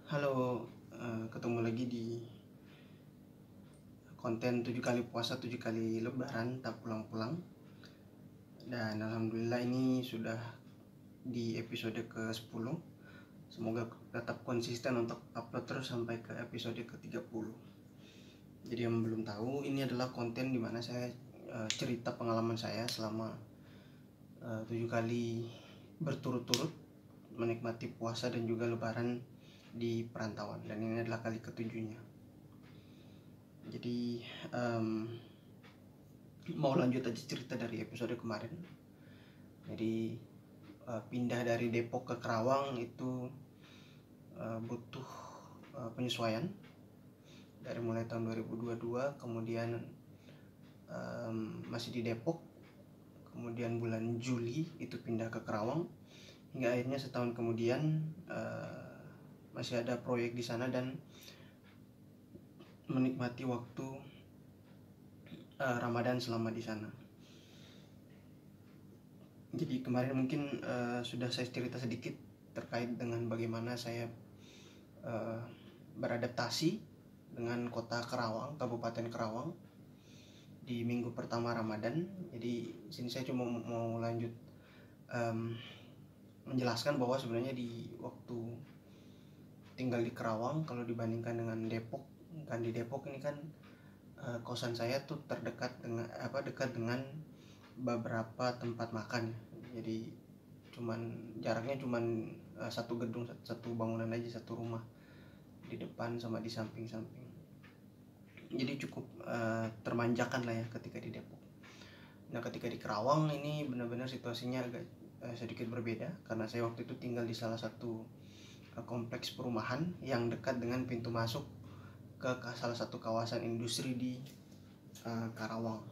Halo, ketemu lagi di konten 7 kali puasa 7 kali lebaran tak pulang-pulang. Dan alhamdulillah ini sudah di episode ke-10. Semoga tetap konsisten untuk upload terus sampai ke episode ke-30. Jadi yang belum tahu, ini adalah konten dimana saya cerita pengalaman saya selama 7 kali berturut-turut menikmati puasa dan juga lebaran di perantauan. Dan ini adalah kali ketujuhnya. Jadi mau lanjut aja cerita dari episode kemarin. Jadi pindah dari Depok ke Kerawang itu butuh penyesuaian dari mulai tahun 2022, kemudian masih di Depok, kemudian bulan Juli itu pindah ke Kerawang, hingga akhirnya setahun kemudian masih ada proyek di sana dan menikmati waktu Ramadan selama di sana. Jadi kemarin mungkin sudah saya cerita sedikit terkait dengan bagaimana saya beradaptasi dengan kota Kerawang, Kabupaten Kerawang di minggu pertama Ramadan. Jadi sini saya cuma mau lanjut menjelaskan bahwa sebenarnya di waktu tinggal di Kerawang, kalau dibandingkan dengan Depok, kan di Depok ini kan kosan saya tuh dekat dengan beberapa tempat makan. Jadi jaraknya satu gedung, satu bangunan aja, satu rumah di depan sama di samping-samping. Jadi cukup termanjakan lah ya ketika di Depok. Nah, ketika di Kerawang ini benar-benar situasinya agak sedikit berbeda, karena saya waktu itu tinggal di salah satu kompleks perumahan yang dekat dengan pintu masuk ke salah satu kawasan industri di Karawang.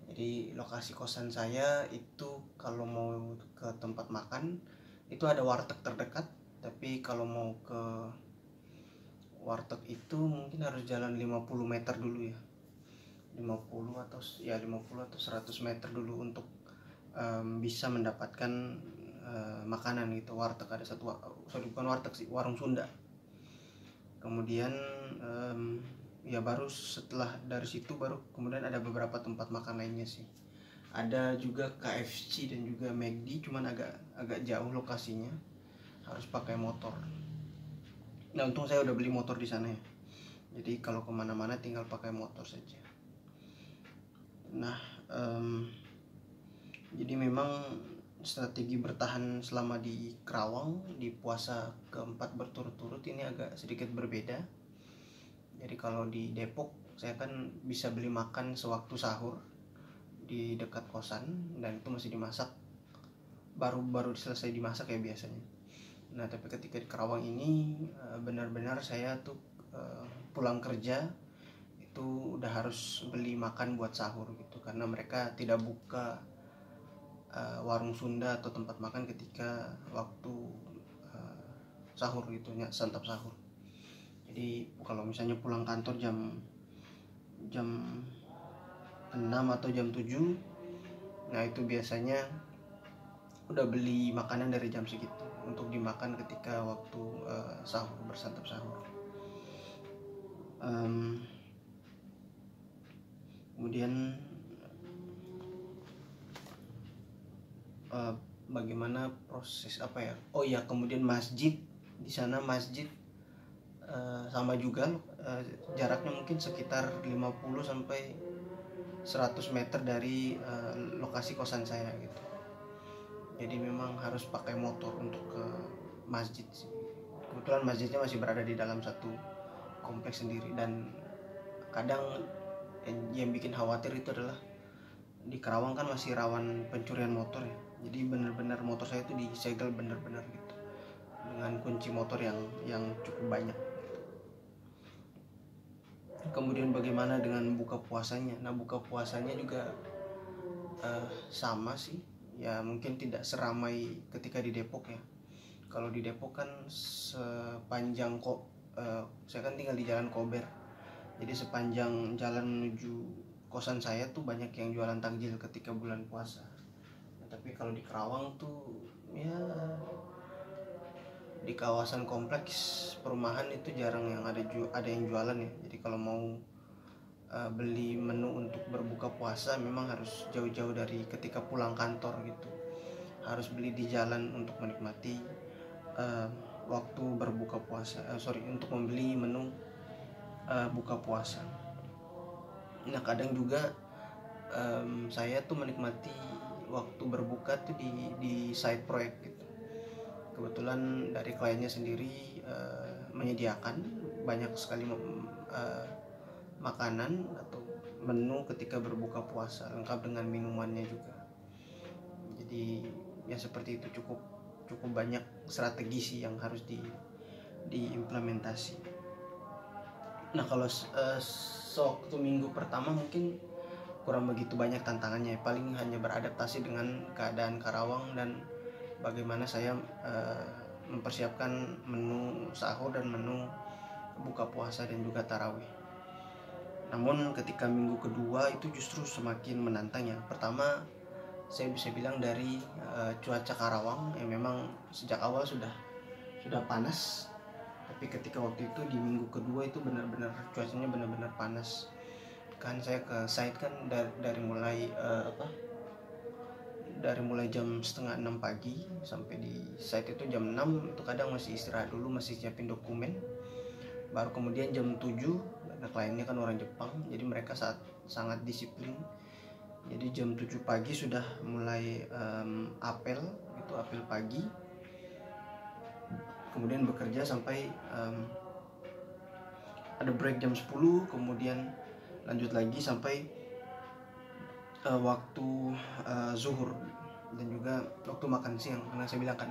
Jadi lokasi kosan saya itu kalau mau ke tempat makan itu ada warteg terdekat, tapi kalau mau ke warteg itu mungkin harus jalan 50 meter dulu ya. 50 atau 100 meter dulu untuk bisa mendapatkan makanan gitu. Warteg ada bukan warteg sih, warung Sunda. Kemudian ya baru setelah dari situ baru kemudian ada beberapa tempat makan lainnya sih. Ada juga KFC dan juga McD, cuman agak jauh lokasinya, harus pakai motor. Nah, untung saya udah beli motor di sana ya, jadi kalau kemana-mana tinggal pakai motor saja. Nah, jadi memang strategi bertahan selama di Kerawang di puasa keempat berturut-turut ini agak sedikit berbeda. Jadi kalau di Depok saya kan bisa beli makan sewaktu sahur di dekat kosan, dan itu masih dimasak, baru selesai dimasak kayak biasanya. Nah, tapi ketika di Kerawang ini benar-benar saya tuh pulang kerja itu udah harus beli makan buat sahur gitu, karena mereka tidak buka warung Sunda atau tempat makan ketika waktu sahur gitu, santap sahur. Jadi kalau misalnya pulang kantor jam 6 atau jam 7, nah itu biasanya udah beli makanan dari jam segitu untuk dimakan ketika waktu sahur, bersantap sahur. Kemudian bagaimana proses kemudian masjid di sana, masjid sama juga jaraknya mungkin sekitar 50 sampai 100 meter dari lokasi kosan saya gitu. Jadi memang harus pakai motor untuk ke masjid sih. Kebetulan masjidnya masih berada di dalam satu kompleks sendiri, dan kadang yang bikin khawatir itu adalah di Kerawang kan masih rawan pencurian motor ya. Jadi benar-benar motor saya itu disegel benar-benar gitu, dengan kunci motor yang cukup banyak. Kemudian bagaimana dengan buka puasanya? Nah, buka puasanya juga sama sih ya, mungkin tidak seramai ketika di Depok ya. Kalau di Depok kan sepanjang saya kan tinggal di Jalan Kober, jadi sepanjang jalan menuju kosan saya tuh banyak yang jualan takjil ketika bulan puasa. Nah, tapi kalau di Kerawang tuh ya di kawasan kompleks perumahan itu jarang yang ada yang jualan ya. Jadi kalau mau beli menu untuk berbuka puasa memang harus jauh-jauh dari ketika pulang kantor gitu, harus beli di jalan untuk menikmati waktu berbuka puasa, untuk membeli menu buka puasa. Nah kadang juga saya tuh menikmati waktu berbuka tuh di side project gitu. Kebetulan dari kliennya sendiri menyediakan banyak sekali makanan atau menu ketika berbuka puasa, lengkap dengan minumannya juga. Jadi ya seperti itu, cukup banyak strategi sih yang harus diimplementasi. Nah kalau sewaktu minggu pertama mungkin kurang begitu banyak tantangannya, paling hanya beradaptasi dengan keadaan Karawang dan bagaimana saya mempersiapkan menu sahur dan menu buka puasa dan juga tarawih. Namun ketika minggu kedua itu justru semakin menantang ya. Pertama saya bisa bilang dari cuaca Karawang yang memang sejak awal sudah panas, tapi ketika waktu itu di minggu kedua itu benar-benar cuacanya benar-benar panas. Kan saya ke site kan dari mulai jam 5:30 pagi sampai di site itu jam 6, itu kadang masih istirahat dulu, masih siapin dokumen. Baru kemudian jam 7, nah kliennya kan orang Jepang, jadi mereka sangat disiplin. Jadi jam 7 pagi sudah mulai apel pagi. Kemudian bekerja sampai ada break jam 10, kemudian lanjut lagi sampai waktu zuhur dan juga waktu makan siang. Karena saya bilang kan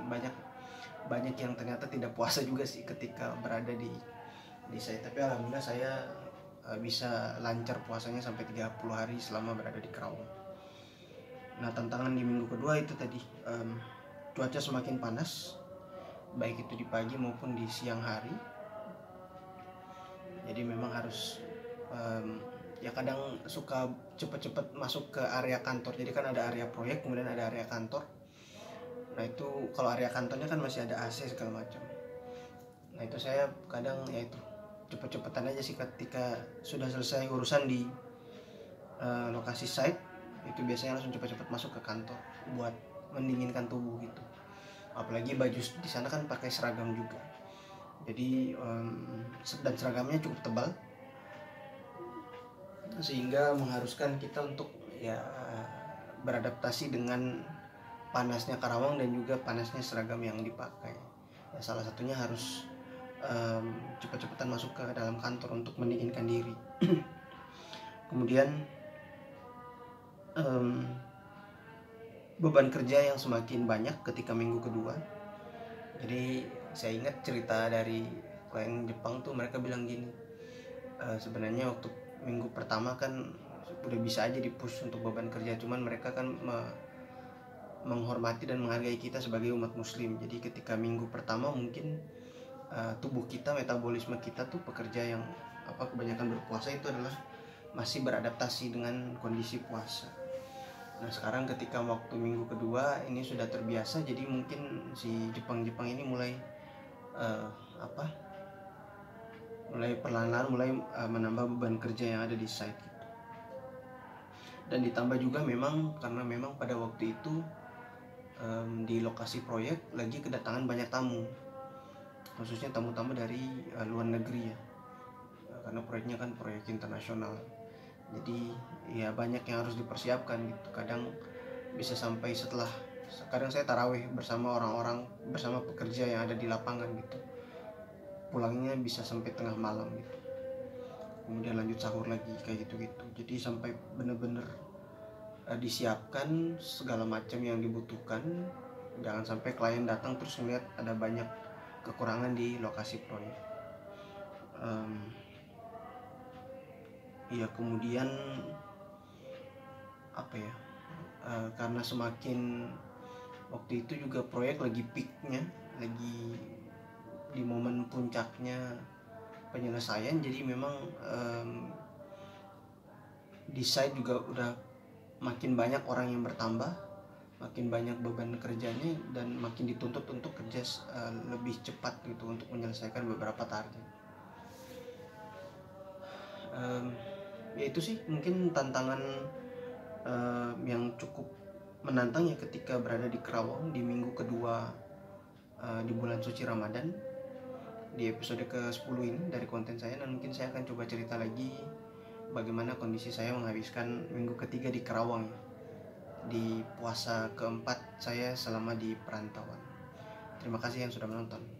banyak yang ternyata tidak puasa juga sih ketika berada di saya. Tapi alhamdulillah saya bisa lancar puasanya sampai 30 hari selama berada di Karawang. Nah tantangan di minggu kedua itu tadi, cuaca semakin panas, baik itu di pagi maupun di siang hari. Jadi memang harus ya kadang suka cepet-cepet masuk ke area kantor. Jadi kan ada area proyek, kemudian ada area kantor. Nah itu kalau area kantornya kan masih ada AC segala macam. Nah itu saya kadang ya itu cepet-cepetan aja sih ketika sudah selesai urusan di lokasi site, itu biasanya langsung cepet-cepet masuk ke kantor buat mendinginkan tubuh gitu. Apalagi baju di sana kan pakai seragam juga, jadi dan seragamnya cukup tebal sehingga mengharuskan kita untuk ya beradaptasi dengan panasnya Karawang dan juga panasnya seragam yang dipakai. Ya, salah satunya harus cepat-cepatan masuk ke dalam kantor untuk mendinginkan diri. Kemudian beban kerja yang semakin banyak ketika minggu kedua. Jadi saya ingat cerita dari klien Jepang tuh, mereka bilang gini, sebenarnya waktu minggu pertama kan udah bisa aja dipush untuk beban kerja, cuman mereka kan menghormati dan menghargai kita sebagai umat muslim. Jadi ketika minggu pertama mungkin tubuh kita, metabolisme kita tuh pekerja yang kebanyakan berpuasa itu adalah masih beradaptasi dengan kondisi puasa. Nah sekarang ketika waktu minggu kedua ini sudah terbiasa, jadi mungkin si Jepang ini mulai perlahan-lahan menambah beban kerja yang ada di site gitu. Dan ditambah juga memang karena memang pada waktu itu di lokasi proyek lagi kedatangan banyak tamu, khususnya tamu-tamu dari luar negeri ya, karena proyeknya kan proyek internasional. Jadi ya banyak yang harus dipersiapkan gitu. Kadang bisa sampai kadang saya tarawih bersama bersama pekerja yang ada di lapangan gitu, pulangnya bisa sampai tengah malam gitu, kemudian lanjut sahur lagi kayak gitu. Jadi sampai bener-bener disiapkan segala macam yang dibutuhkan, jangan sampai klien datang terus melihat ada banyak kekurangan di lokasi proyek. Ya kemudian karena semakin waktu itu juga proyek lagi peaknya, lagi di momen puncaknya penyelesaian, jadi memang di site juga udah makin banyak orang yang bertambah, makin banyak beban kerjanya dan makin dituntut untuk kerja lebih cepat gitu untuk menyelesaikan beberapa target. Ya itu sih mungkin tantangan yang cukup menantang ya ketika berada di Kerawang di minggu kedua di bulan suci Ramadan, di episode ke-10 ini dari konten saya. Dan mungkin saya akan coba cerita lagi bagaimana kondisi saya menghabiskan minggu ketiga di Kerawang ya, di puasa keempat saya selama di perantauan. Terima kasih yang sudah menonton.